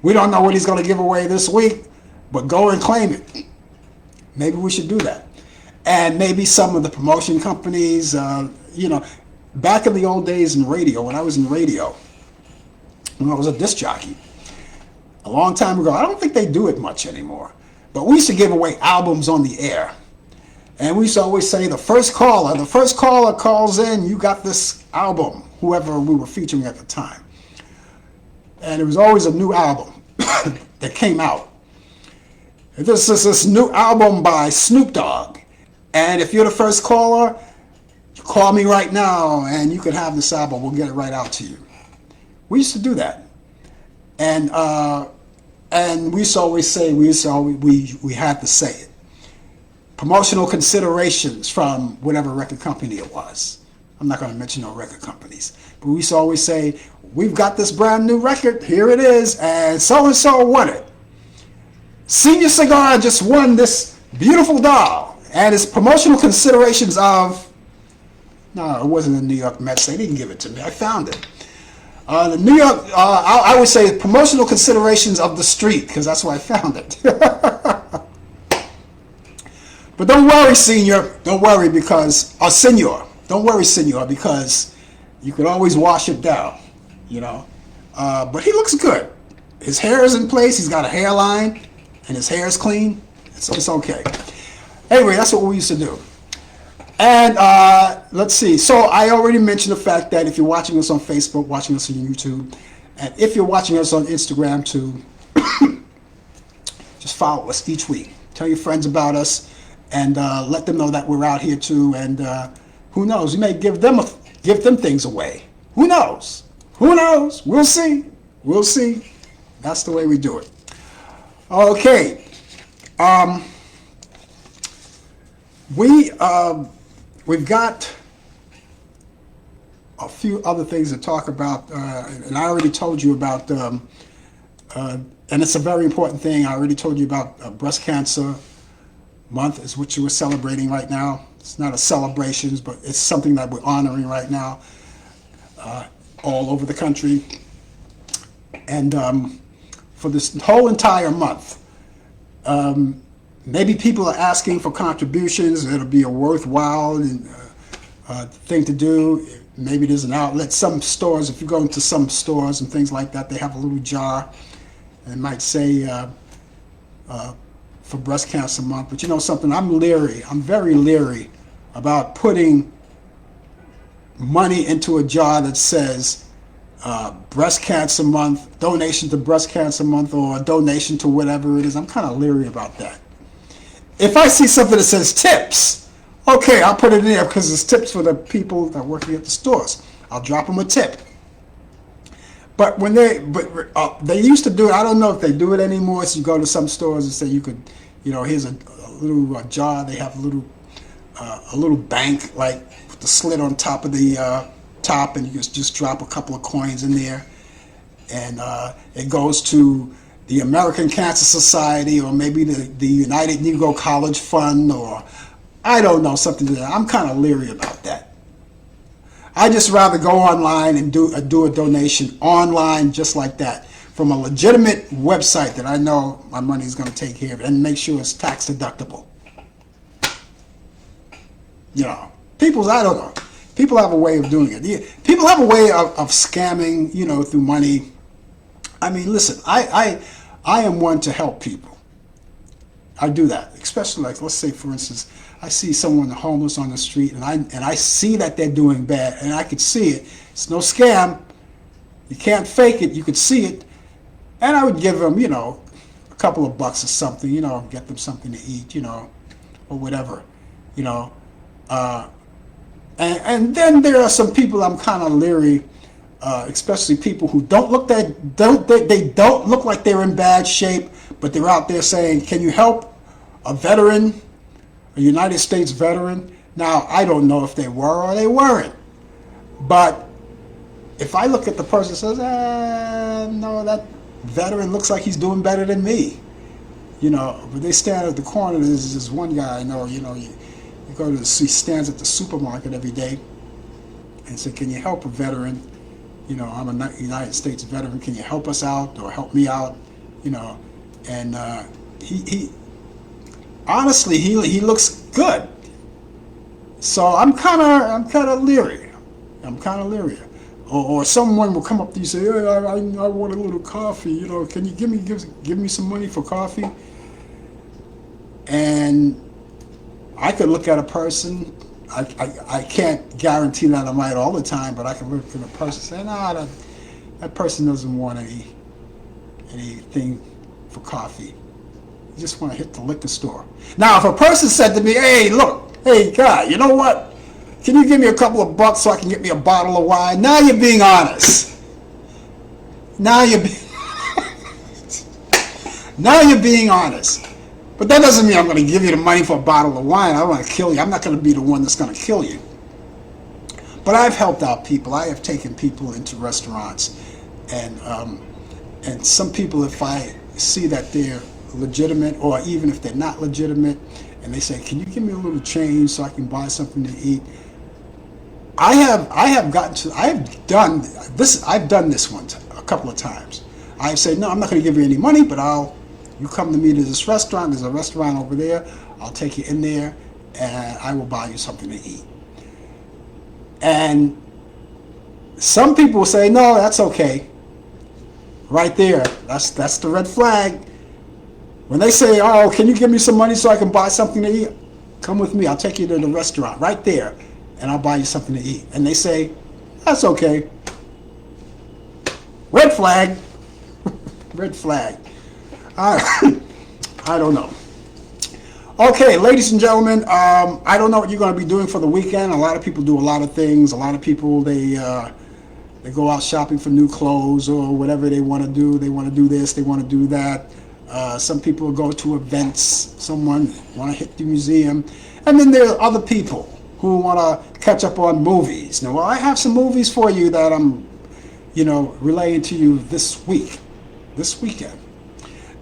B: We don't know what he's going to give away this week, but go and claim it. Maybe we should do that. And maybe some of the promotion companies, back in the old days in radio, when I was in radio, when I was a disc jockey, a long time ago, I don't think they do it much anymore, but we used to give away albums on the air. And we used to always say the first caller calls in, you got this album, whoever we were featuring at the time. And it was always a new album that came out. This is this new album by Snoop Dogg. And if you're the first caller, call me right now and you can have this album. We'll get it right out to you. We used to do that. And we used to always say, we had to say it. Promotional considerations from whatever record company it was. I'm not going to mention no record companies. But we used to always say, we've got this brand new record, here it is, and so won it. Senior Cigar just won this beautiful doll, and its promotional considerations of, no, it wasn't the New York Mets, they didn't give it to me, I found it. The New York, I would say promotional considerations of the street, because that's where I found it. But don't worry, Senior. Don't worry because, Senor. Don't worry, Senor, because you can always wash it down, But he looks good. His hair is in place. He's got a hairline, and his hair is clean. It's okay. Anyway, that's what we used to do. And let's see. So I already mentioned the fact that if you're watching us on Facebook, watching us on YouTube, and if you're watching us on Instagram too, just follow us each week. Tell your friends about us. And let them know that we're out here too. And who knows? We may give them things away. Who knows? Who knows? We'll see. We'll see. That's the way we do it. Okay. We've got a few other things to talk about, and I already told you about. And it's a very important thing. I already told you about breast cancer month is what you were celebrating right now. It's not a celebration, but it's something that we're honoring right now all over the country. And for this whole entire month, maybe people are asking for contributions. It'll be a worthwhile thing to do. Maybe there's an outlet. Some stores, if you go into some stores and things like that, they have a little jar. And it might say for breast cancer month. But you know something, I'm very leery about putting money into a jar that says breast cancer month, donation to breast cancer month, or a donation to whatever it is. I'm kind of leery about that. If I see something that says tips, okay, I'll put it in there because it's tips for the people that are working at the stores. I'll drop them a tip. But when they used to do it, I don't know if they do it anymore. So you go to some stores and say you could, here's a little jar. They have a little bank like with the slit on top of the top, and you can just drop a couple of coins in there, and it goes to the American Cancer Society, or maybe the United Negro College Fund, or I don't know, something like that. I'm kind of leery about that. I just rather go online and do a donation online just like that from a legitimate website that I know my money is going to take care of it, and make sure it's tax deductible. I don't know. People have a way of doing it. People have a way of scamming, through money. I mean, listen, I am one to help people. I do that, especially like, let's say, for instance, I see someone homeless on the street, and I see that they're doing bad, and I could see it. It's no scam. You can't fake it. You could see it. And I would give them, a couple of bucks or something, get them something to eat, or whatever, And then there are some people I'm kind of leery, especially people who don't look like they're in bad shape, but they're out there saying, "Can you help a veteran a United States veteran. Now, I don't know if they were or they weren't, but if I look at the person that says, no, that veteran looks like he's doing better than me, but they stand at the corner. There's this one guy I know, you go to he stands at the supermarket every day and say, can you help a veteran? I'm a United States veteran. Can you help us out or help me out? And he honestly, he looks good. So I'm kind of leery. Or someone will come up to you and say, hey, I want a little coffee. Can you give me some money for coffee? And I could look at a person. I can't guarantee that I'm right all the time, but I can look at a person and say, no, that person doesn't want anything for coffee. You just want to hit the liquor store. Now, if a person said to me, hey, guy, you know what? Can you give me a couple of bucks so I can get me a bottle of wine? Now you're being honest. Now you're being honest. But that doesn't mean I'm going to give you the money for a bottle of wine. I don't want to kill you. I'm not going to be the one that's going to kill you. But I've helped out people. I have taken people into restaurants. And some people, if I see that they're legitimate, or even if they're not legitimate, and they say, can you give me a little change so I can buy something to eat? I've done this one a couple of times. I've said, no, I'm not going to give you any money, but you come to me to this restaurant. There's a restaurant over there. I'll take you in there, and I will buy you something to eat. And some people will say, no, that's okay. Right there, that's the red flag. When they say, oh, can you give me some money so I can buy something to eat? Come with me. I'll take you to the restaurant right there, and I'll buy you something to eat. And they say, that's okay. Red flag. Red flag. I don't know. Okay, ladies and gentlemen, I don't know what you're going to be doing for the weekend. A lot of people do a lot of things. A lot of people, they go out shopping for new clothes or whatever they want to do. They want to do this, they want to do that. Some people go to events. Someone want to hit the museum. And then there are other people who want to catch up on movies. Now, well, I have some movies for you that I'm, relaying to you this weekend.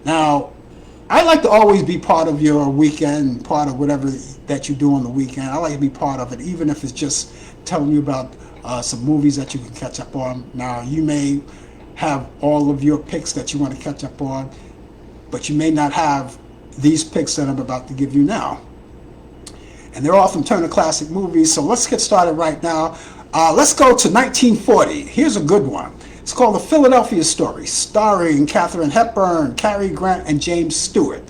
B: Now, I like to always be part of your weekend, part of whatever that you do on the weekend. I like to be part of it, even if it's just telling you about some movies that you can catch up on. Now, you may have all of your picks that you want to catch up on, but you may not have these picks that I'm about to give you now. And they're all from Turner Classic Movies, so let's get started right now. Let's go to 1940. Here's a good one. It's called The Philadelphia Story, starring Katharine Hepburn, Cary Grant, and James Stewart.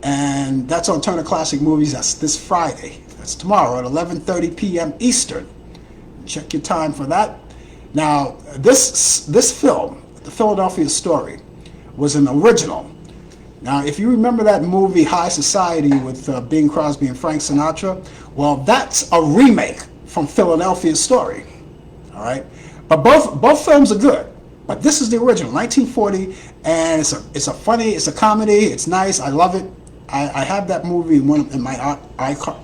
B: And that's on Turner Classic Movies. That's this Friday. That's tomorrow at 11:30 p.m. Eastern. Check your time for that. Now, this film, The Philadelphia Story, was an original. Now, if you remember that movie High Society with Bing Crosby and Frank Sinatra, well, that's a remake from Philadelphia Story. All right, but both films are good. But this is the original, 1940, and it's a comedy. It's nice. I love it. I have that movie in my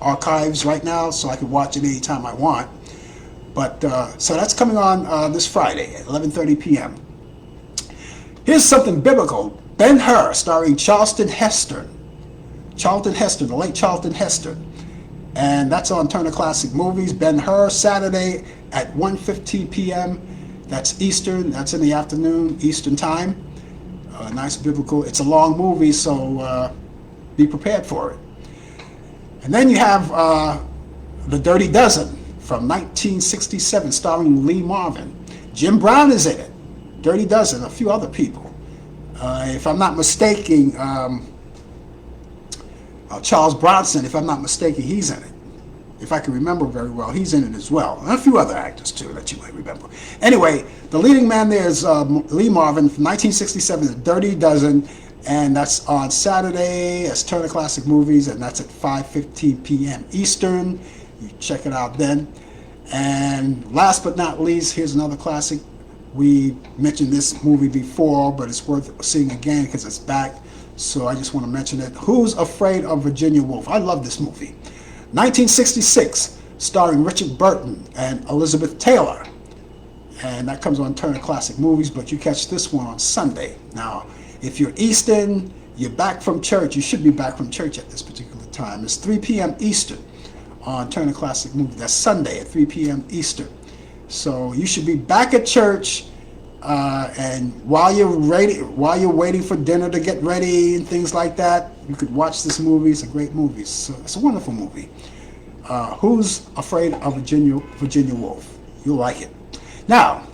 B: archives right now, so I can watch it anytime I want. But so that's coming on this Friday at 11:30 p.m. Here's something biblical. Ben-Hur, starring Charlton Heston, the late Charlton Heston. And that's on Turner Classic Movies. Ben-Hur, Saturday at 1:15 p.m. That's Eastern. That's in the afternoon, Eastern time. Nice biblical. It's a long movie, so be prepared for it. And then you have The Dirty Dozen from 1967, starring Lee Marvin. Jim Brown is in it. Dirty Dozen, a few other people. If I'm not mistaken, Charles Bronson, if I'm not mistaken, he's in it. If I can remember very well, he's in it as well. And a few other actors, too, that you might remember. Anyway, the leading man there is Lee Marvin from 1967, The Dirty Dozen, and that's on Saturday as Turner Classic Movies, and that's at 5:15 p.m. Eastern. You check it out then. And last but not least, here's another classic. We mentioned this movie before, but it's worth seeing again because it's back. So I just want to mention it. Who's Afraid of Virginia Woolf? I love this movie. 1966, starring Richard Burton and Elizabeth Taylor. And that comes on Turner Classic Movies, but you catch this one on Sunday. Now, if you're Eastern, you're back from church. You should be back from church at this particular time. It's 3 p.m. Eastern on Turner Classic Movies. That's Sunday at 3 p.m. Eastern. So you should be back at church, and while you're waiting for dinner to get ready and things like that, you could watch this movie. It's a great movie. It's a wonderful movie. Who's Afraid of Virginia Woolf? You'll like it. Now,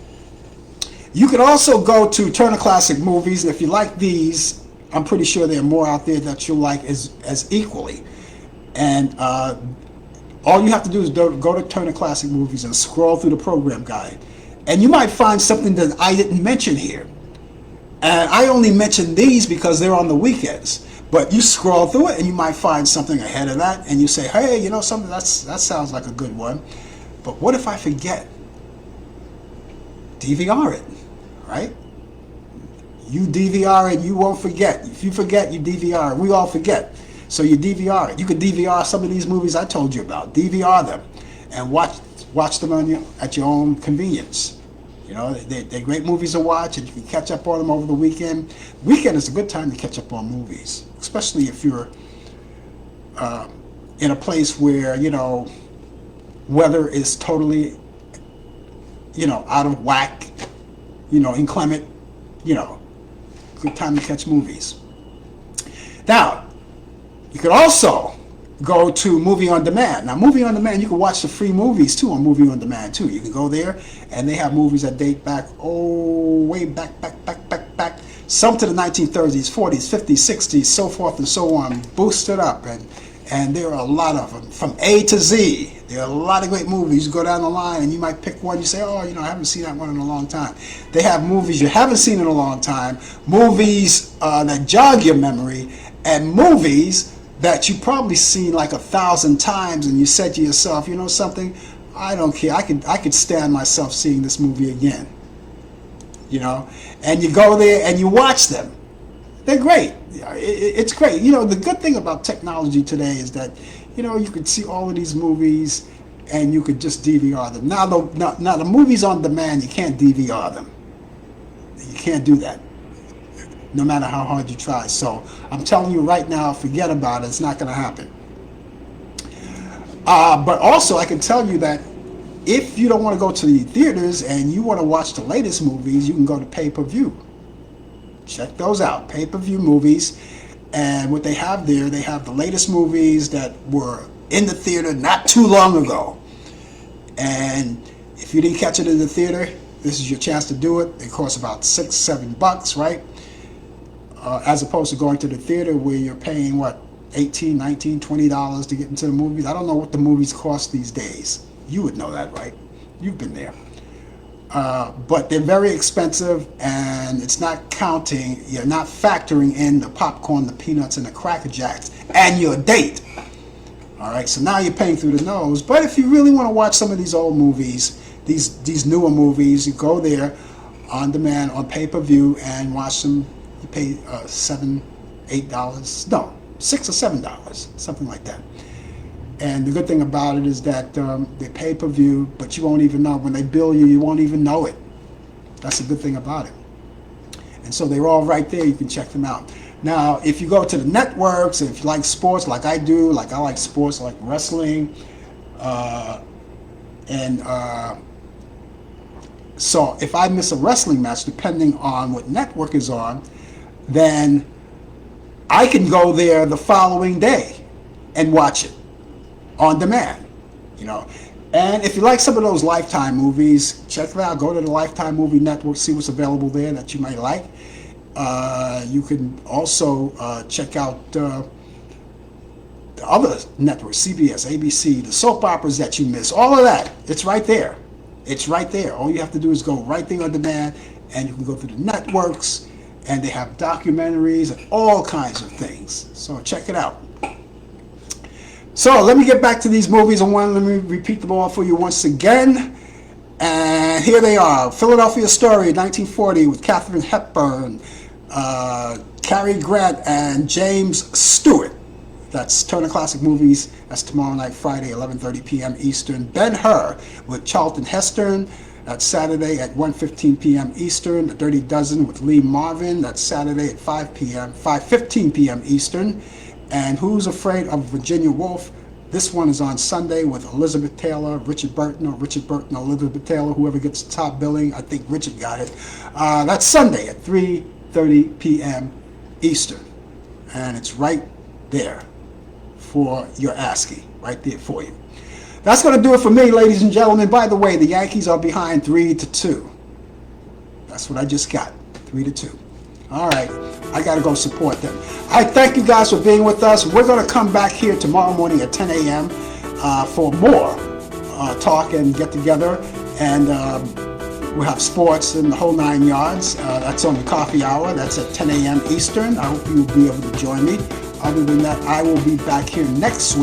B: you could also go to Turner Classic Movies, and if you like these, I'm pretty sure there are more out there that you'll like as equally. And all you have to do is go to Turner Classic Movies and scroll through the program guide. And you might find something that I didn't mention here. And I only mention these because they're on the weekends. But you scroll through it and you might find something ahead of that, and you say, hey, you know something, that sounds like a good one. But what if I forget? DVR it, right? You DVR it, you won't forget. If you forget, you DVR it. We all forget. So you DVR it. You could DVR some of these movies I told you about. DVR them and watch them at your own convenience. You know, they're great movies to watch, and you can catch up on them over the weekend. Weekend is a good time to catch up on movies, especially if you're in a place where, you know, weather is totally, you know, out of whack, you know, inclement, you know, good time to catch movies. Now, you could also go to Movie On Demand. Now, Movie On Demand, you can watch the free movies too on Movie On Demand too. You can go there, and they have movies that date back, way back. Some to the 1930s, 40s, 50s, 60s, so forth and so on, boosted up, and there are a lot of them from A to Z. There are a lot of great movies. You go down the line and you might pick one. You say, oh, you know, I haven't seen that one in a long time. They have movies you haven't seen in a long time, movies that jog your memory, and movies that you probably seen like 1,000 times, and you said to yourself, you know something, I don't care. I could stand myself seeing this movie again. You know, and you go there and you watch them. They're great. It's great. You know, the good thing about technology today is that, you know, you could see all of these movies and you could just DVR them. Now the movies on demand, you can't DVR them. You can't do that, no matter how hard you try. So I'm telling you right now, forget about it. It's not going to happen. But also, I can tell you that if you don't want to go to the theaters and you want to watch the latest movies, you can go to pay-per-view. Check those out, pay-per-view movies. And what they have there, they have the latest movies that were in the theater not too long ago. And if you didn't catch it in the theater, this is your chance to do it. It costs about $6-7, right? As opposed to going to the theater where you're paying, what, $18, $19, $20 to get into the movies. I don't know what the movies cost these days. You would know that, right? You've been there. But they're very expensive, and it's not counting, you're not factoring in the popcorn, the peanuts, and the Cracker Jacks, and your date. All right, so now you're paying through the nose. But if you really want to watch some of these old movies, these newer movies, you go there on demand, on pay-per-view, and watch them. You pay $7, $8, no, $6 or $7, something like that. And the good thing about it is that they pay-per-view, but you won't even know. When they bill you, you won't even know it. That's the good thing about it. And so they're all right there. You can check them out. Now, if you go to the networks, and if you like sports like I do, like I like sports, I like wrestling, so if I miss a wrestling match, depending on what network is on, then I can go there the following day and watch it on demand, you know. And if you like some of those Lifetime movies, check it out. Go to the Lifetime Movie Network, see what's available there that you might like. You can also check out the other networks, CBS, ABC, the soap operas that you miss, all of that. It's right there. It's right there. All you have to do is go right there on demand, and you can go through the networks, and they have documentaries and all kinds of things. So check it out. So let me get back to these movies. Let me repeat them all for you once again. And here they are. Philadelphia Story, 1940, with Katharine Hepburn, Cary Grant, and James Stewart. That's Turner Classic Movies. That's tomorrow night, Friday, 11:30 p.m. Eastern. Ben-Hur with Charlton Heston. That's Saturday at 1:15 p.m. Eastern. The Dirty Dozen with Lee Marvin. That's Saturday at 5:15 p.m. Eastern. And Who's Afraid of Virginia Woolf? This one is on Sunday with Elizabeth Taylor, Richard Burton, Elizabeth Taylor, whoever gets the top billing. I think Richard got it. That's Sunday at 3:30 p.m. Eastern. And it's right there for your ASCII, right there for you. That's going to do it for me, ladies and gentlemen. By the way, the Yankees are behind 3-2. That's what I just got, 3-2. All right, I got to go support them. I thank you guys for being with us. We're going to come back here tomorrow morning at 10 a.m. For more talk and get together. And we'll have sports and the whole 9 yards. That's on the coffee hour. That's at 10 a.m. Eastern. I hope you'll be able to join me. Other than that, I will be back here next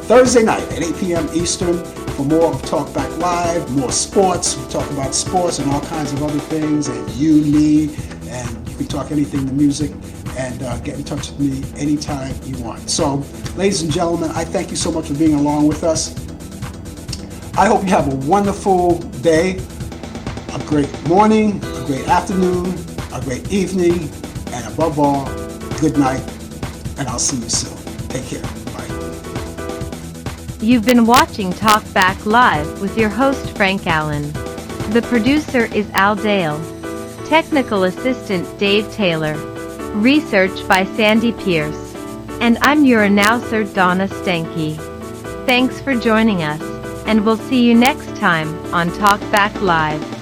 B: Thursday night at 8 p.m. Eastern for more of Talk Back Live, more sports. We talk about sports and all kinds of other things, and you, me, and you can talk anything to music, and get in touch with me anytime you want. So, ladies and gentlemen, I thank you so much for being along with us. I hope you have a wonderful day, a great morning, a great afternoon, a great evening, and above all, good night, and I'll see you soon. Take care.
A: You've been watching Talk Back Live with your host Frank Allan. The producer is Al Dale. Technical assistant Dave Taylor. Research by Sandy Pierce. And I'm your announcer Donna Stenke. Thanks for joining us, and we'll see you next time on Talk Back Live.